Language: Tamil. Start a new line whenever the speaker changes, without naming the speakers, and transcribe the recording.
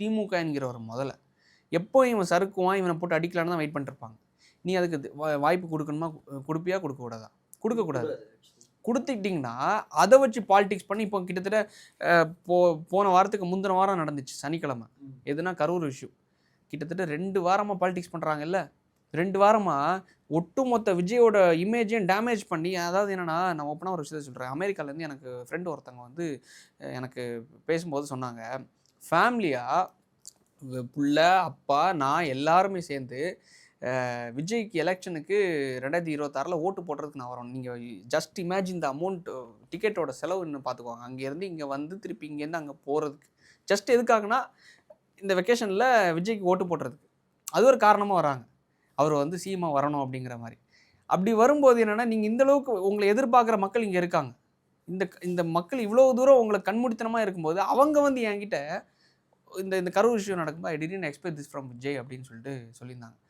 திமுக என்கிறவர் முதல்ல. எப்போ இவன் சறுக்குவான், இவனை போட்டு அடிக்கலான்னு தான் வெயிட் பண்ணிட்டுருப்பாங்க. நீ அதுக்கு வாய்ப்பு குடுக்கணுமா? குடுப்பியா? குடுக்கக்கூடாதா? குடுக்கக்கூடாது. குடுத்துக்கிட்டீங்கன்னா, அத வச்சு பாலிடிக்ஸ் பண்ணி இப்போ கிட்டத்தட்ட அ போ போன வாரத்துக்கு முந்தின வாரம் நடந்துச்சு சனிக்கிழமை. எதுனா கரூர் இஷ்யூ. கிட்டத்தட்ட 2 வாரமா பாலிடிக்ஸ் பண்றாங்கல்ல. 2 வாரமா ஒட்டுமொத்த விஜயோட இமேஜையும் டேமேஜ் பண்ணி அதாவது என்னன்னா, நான் ஓப்பனா ஒரு விஷயத்த சொல்றேன். அமெரிக்காலேருந்து எனக்கு ஃப்ரெண்ட் ஒருத்தவங்க வந்து எனக்கு பேசும்போது சொன்னாங்க. ஃபேமிலியா புள்ள, அப்பா, நான் எல்லாருமே சேர்ந்து விஜய்க்கு எலெக்ஷனுக்கு 2026ல ஓட்டு போடுறதுக்கு நான் வரோம். நீங்க ஜஸ்ட் இமேஜின் த அமௌண்ட் டிக்கெட்டோட செலவுன்னு பார்த்துக்கோங்க. அங்கேருந்து இங்க வந்து திருப்பி இங்கேருந்து அங்க போறதுக்கு. ஜஸ்ட் எதுக்காகன்னா, இந்த வெக்கேஷன்ல விஜய்க்கு ஓட்டு போடுறதுக்கு. அது ஒரு காரணமா வராங்க. அவர் வந்து சிஎம்மா வரணும் அப்படிங்கிற மாரி. அப்படி வரும்போது என்னன்னா, நீங்க இந்த அளவுக்கு உங்கள எதிர்பார்க்குற மக்கள் இங்க இருக்காங்க. இந்த இந்த மக்கள் இவ்வளோ தூரம் உங்கள கண்மூடித்தனமா இருக்கும்போது, அவங்க வந்து என்கிட்ட இந்த இந்த கரூர் இஷ்யூ நடக்கும்போது, "I didn't expect this from Vijay" அப்படின்னு சொல்லிட்டு சொல்லியிருந்தாங்க.